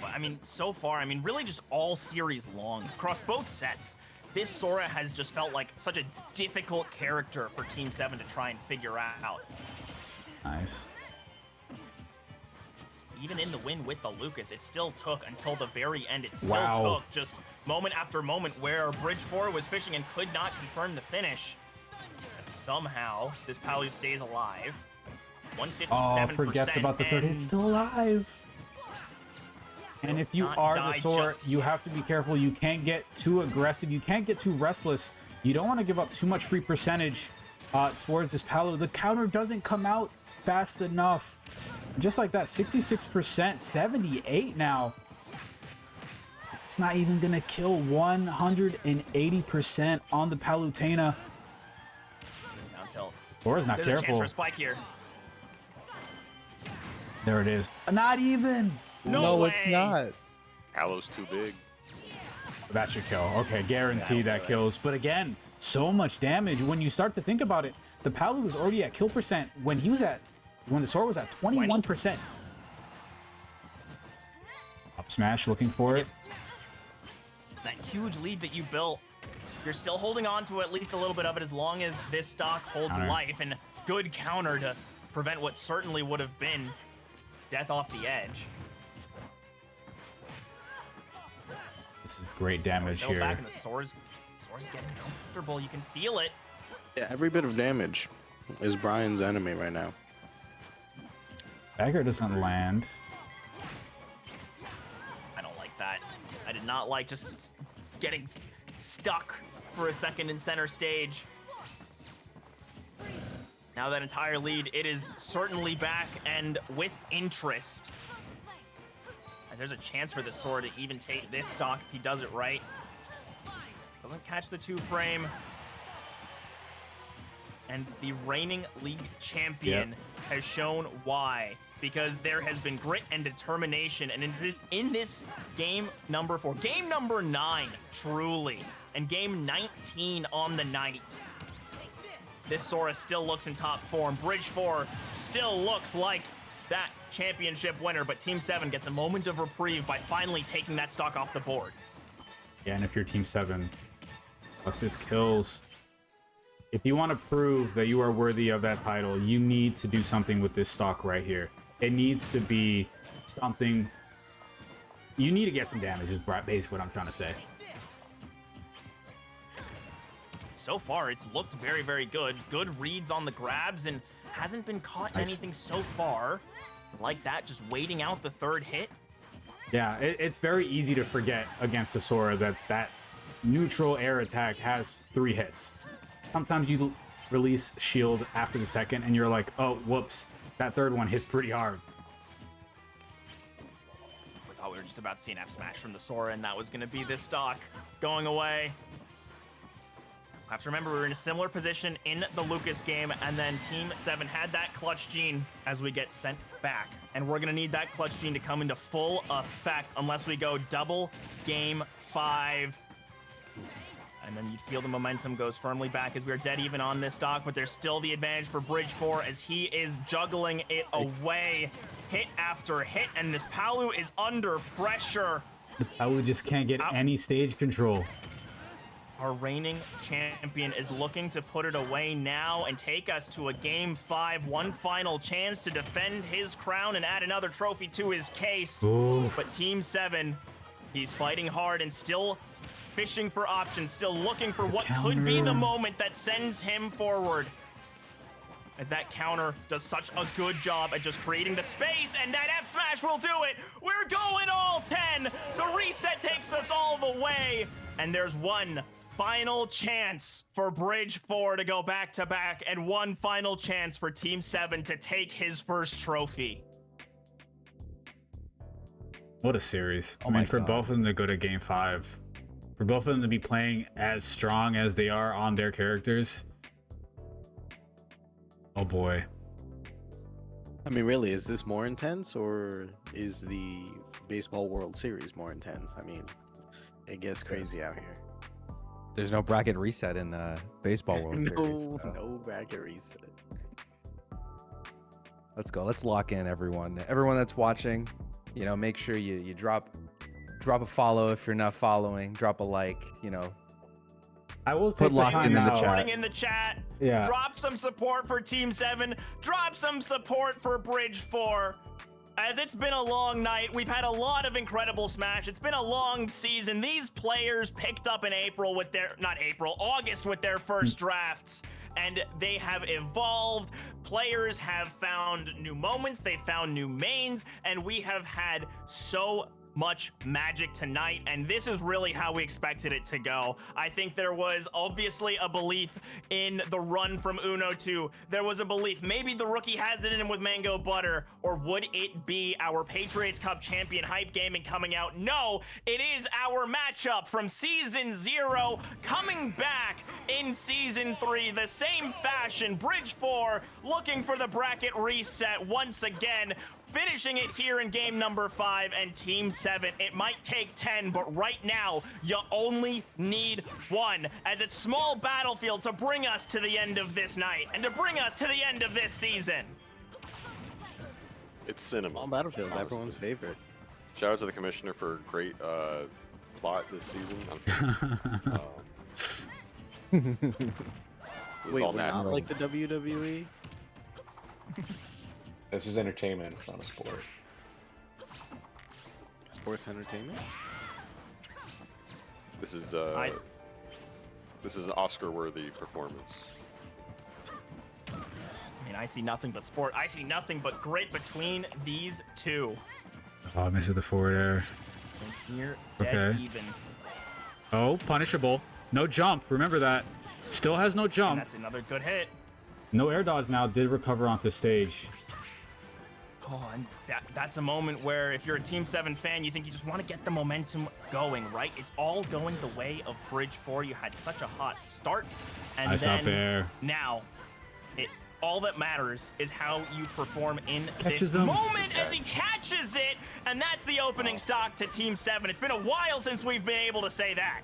But I mean, so far, really just all series long, across both sets, this Sora has just felt like such a difficult character for Team 7 to try and figure out. Nice. Even in the win with the Lucas, it still took until the very end. It still Wow. took just moment after moment where Bridge 4 was fishing and could not confirm the finish. Somehow, this Palu stays alive. 157%. Oh, forgets about the third hit. and Still alive. And if you Not are die the Sora, just you yet. have to be careful. You can't get too aggressive. You can't get too restless. You don't want to give up too much free percentage towards this Palu. The counter doesn't come out fast enough. Just like that, 66%, 78 now. It's not even going to kill 180% on the Palutena. down tilt. Sora's not There's a chance careful. for a spike here. There it is. Not even. No it's way. not. Halo's too big. That should kill. Okay, guarantee that kills. But again, so much damage. When you start to think about it, the Palu was already at kill percent when the Sora was at 21%. Up smash, looking for it. That huge lead that you built, you're still holding on to at least a little bit of it as long as this stock holds Counter. life, and good counter to prevent what certainly would have been death off the edge. This is great damage Still here. back in the Sora's getting comfortable. You can feel it. Yeah, every bit of damage is Brian's enemy right now. Dagger doesn't land. I don't like that. I did not like just getting stuck for a second in center stage. Now that entire lead, it is certainly back and with interest. As there's a chance for the Sora to even take this stock if he does it right. Doesn't catch the 2-frame. And the reigning league champion has shown why. Because there has been grit and determination. And in this game number 4, game number 9, truly, and game 19 on the night, this Sora still looks in top form. Bridge 4 still looks like that championship winner, but Team 7 gets a moment of reprieve by finally taking that stock off the board. Yeah, and if you're Team 7, plus this kills. If you want to prove that you are worthy of that title, you need to do something with this stock right here. It needs to be something. You need to get some damage, is basically what I'm trying to say. So far, it's looked very, very good. Good reads on the grabs and hasn't been caught in Nice. anything so far. Like that, just waiting out the third hit. Yeah, it's very easy to forget against a Sora that neutral air attack has 3 hits. Sometimes you release shield after the second and you're like, oh, whoops, that third one hits pretty hard. We thought we we were just about to see an F smash from the Sora, and that was going to be this stock going away. I have to remember we were in a similar position in the Lucas game, and then Team 7 had that clutch gene as we get sent back. And we're going to need that clutch gene to come into full effect unless we go double game 5. And then you'd feel the momentum goes firmly back as we're dead even on this stock, but there's still the advantage for Bridge 4 as he is juggling it away, hit after hit, and this Palu is under pressure. Palu just can't get any stage control. Our reigning champion is looking to put it away now and take us to a game 5, one final chance to defend his crown and add another trophy to his case. Ooh. But Team 7, he's fighting hard and still fishing for options, still looking for what could be the moment that sends him forward. As that counter does such a good job at just creating the space, and that F smash will do it. We're going all 10. The reset takes us all the way. And there's one final chance for Bridge 4 to go back to back, and one final chance for Team 7 to take his first trophy. What a series. Oh I mean, my for God. both of them to go to game 5, for both of them to be playing as strong as they are on their characters. Oh boy. I mean, really, is this more intense, or is the Baseball World Series more intense? I mean, it gets crazy out here. There's no bracket reset in Baseball World Series. No, so no bracket reset. let's go. Let's lock in, everyone. Everyone that's watching, you know, make sure you drop a follow if you're not following. Drop a like, you know. I will Put take the locked time in the out. chat. Supporting in the chat. Yeah. Drop some support for Team 7. Drop some support for Bridge 4. As it's been a long night, we've had a lot of incredible Smash. It's been a long season. These players picked up in August with their first drafts, and they have evolved. Players have found new moments, they've found new mains, and we have had so much magic tonight, and this is really how we expected it to go. I think there was obviously a belief in the run from Uno 2. There was a belief maybe the rookie has it in him with Mango Butter, or would it be our Patriots Cup champion Hype Gaming coming out? No, it is our matchup from Season 0 coming back in Season 3, the same fashion. Bridge 4 looking for the bracket reset once again, finishing it here in game number 5, and Team 7, it might take 10, but right now, you only need 1, as it's small battlefield to bring us to the end of this night, and to bring us to the end of this season. It's cinema. On Battlefield, honestly. everyone's favorite. Shout out to the commissioner for a great plot this season. Wait, all we're not natural. like the WWE? This is entertainment, it's not a sport. Sports entertainment? This is an Oscar-worthy performance. I mean, I see nothing but sport. I see nothing but grit between these two. Oh, I missed the forward air. And here, dead Okay. even. Oh, punishable. No jump. Remember that. Still has no And jump. that's another good hit. No air dodge now. Did recover onto stage. Oh, and that's a moment where if you're a Team 7 fan, you think you just want to get the momentum going, right? It's all going the way of Bridge 4. You had such a hot start. And Nice then up air. now, all that matters is how you perform in Catches this him. moment as he catches it. And that's the opening stock to Team 7. It's been a while since we've been able to say that.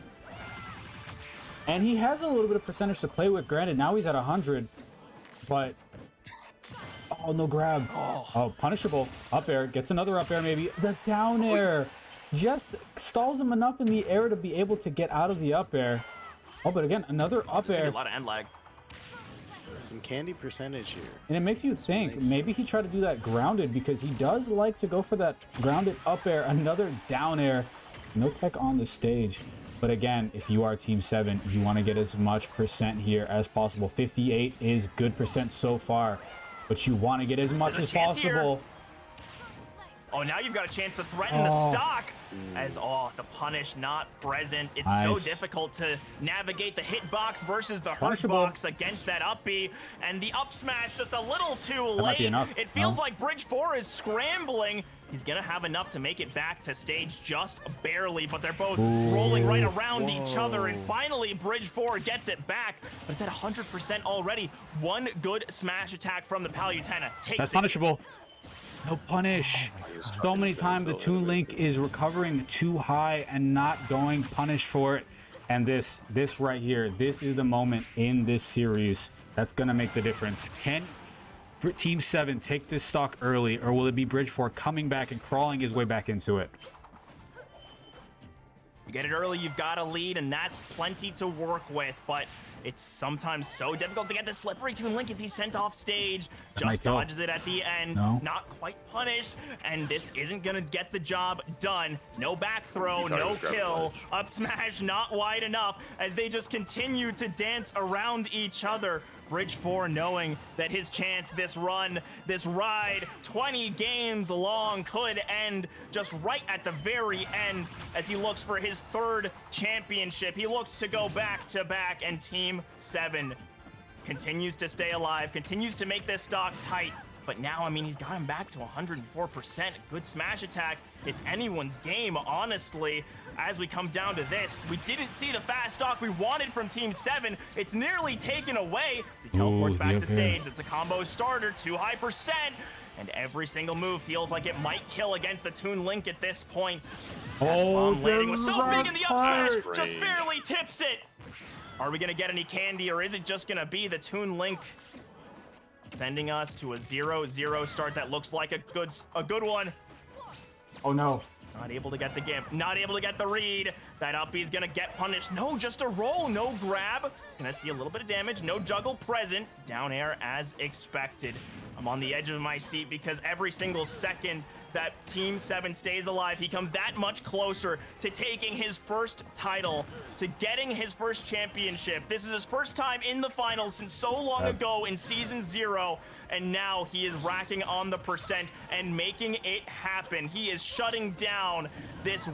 And he has a little bit of percentage to play with. Granted, now he's at 100. But... oh, no grab. Oh, punishable. Up air. Gets another up air, maybe. The down air just stalls him enough in the air to be able to get out of the up air. Oh, but again, another up There's gonna air. be a lot of end lag. Some candy percentage here. And it makes you think, maybe he tried to do that grounded, because he does like to go for that grounded up air. Another down air. No tech on the stage. But again, if you are Team 7, you want to get as much percent here as possible. 58 is good percent so far. But you want to get as much There's as a chance here. possible. Oh, now you've got a chance to threaten the stock. As, the punish not present. It's so Nice. difficult to navigate the hitbox versus the hurt Punishable. box against that up B. And the up smash just a little too might late. be enough, It feels no? like Bridge 4 is scrambling. He's gonna have enough to make it back to stage just barely, but they're both rolling right around each other, and finally Bridge 4 gets it back, but it's at 100% already. One good smash attack from the Palutena takes That's it. punishable. No punish. So many times the Toon Link is recovering too high and not going punish for it. And this right here, this is the moment in this series that's gonna make the difference. Can Team 7 take this stock early, or will it be Bridge 4 coming back and crawling his way back into it? You get it early, you've got a lead, and that's plenty to work with, but it's sometimes so difficult to get the slippery Toon Link as he's sent off stage. might Just kill. dodges it at the end. No. Not quite punished, and this isn't gonna get the job done. No back throw, He thought he no was grabbing kill. ledge. Up smash not wide enough as they just continue to dance around each other. Bridge 4 knowing that his chance, this run, this ride, 20 games long, could end just right at the very end as he looks for his third championship. He looks to go back to back, and Team 7 continues to stay alive, continues to make this stock tight. But now, I mean, he's got him back to 104%. Good smash attack. It's anyone's game, honestly. As we come down to this, we didn't see the fast stock we wanted from Team 7. It's nearly taken away. He teleports back to stage. It's a combo starter, too high percent. And every single move feels like it might kill against the Toon Link at this point. Oh, Landing was so big, and the up smash part. just barely tips it. Are we gonna get any candy, or is it just gonna be the Toon Link sending us to a 0-0 start that looks like a good one? Oh no. Not able to get the gimp, not able to get the read. That up B's gonna get punished. No, just a roll, no grab. Gonna see a little bit of damage, no juggle present. Down air as expected. I'm on the edge of my seat because every single second that Team 7 stays alive, he comes that much closer to taking his first title, to getting his first championship. This is his first time in the finals since so long ago in Season 0, and now he is racking on the percent and making it happen. He is shutting down this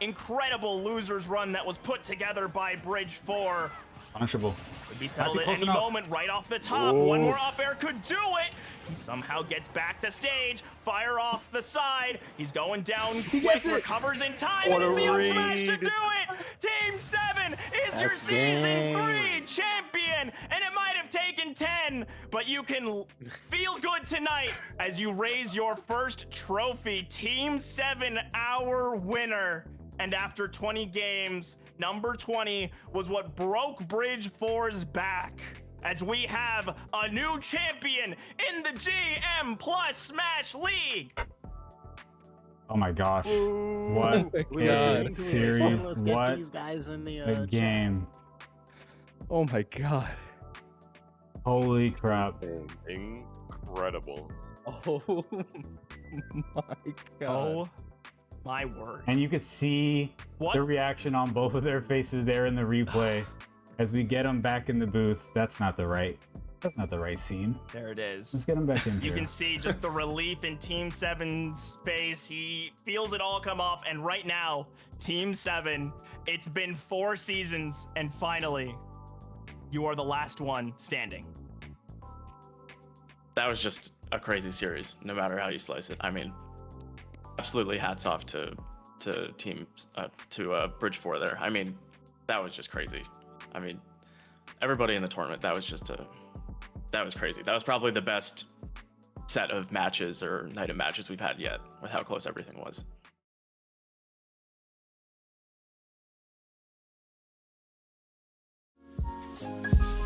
incredible losers run that was put together by Bridge 4. Punishable. Could be settled at close any enough. moment right off the top. One more up air could do it. He somehow gets back to stage. Fire off the side. He's going down quick, recovers in time, and it's the up smash to do it. Team 7 is your Season 3 champion, and it might have taken 10, but you can feel good tonight as you raise your first trophy. Team 7, our winner. And after 20 games, number 20 was what broke Bridge 4's back, as we have a new champion in the GMPLUS Smash League. Oh my gosh. What God. a series. Let's get What these guys in the a game. Oh my god. Holy crap. Incredible. Oh my god. Oh my word. And you could see What? the reaction on both of their faces there in the replay as we get them back in the booth. That's not the right scene. There it Let's is. get them back in You here. can see just the relief in Team 7's face. He feels it all come off, and right now, Team 7, it's been 4 seasons, and finally, you are the last one standing. That was just a crazy series, no matter how you slice it. I mean, absolutely hats off to Bridge 4 there. I mean, that was just crazy. I mean, everybody in the tournament, that was crazy. That was probably the best set of matches or night of matches we've had yet, with how close everything was.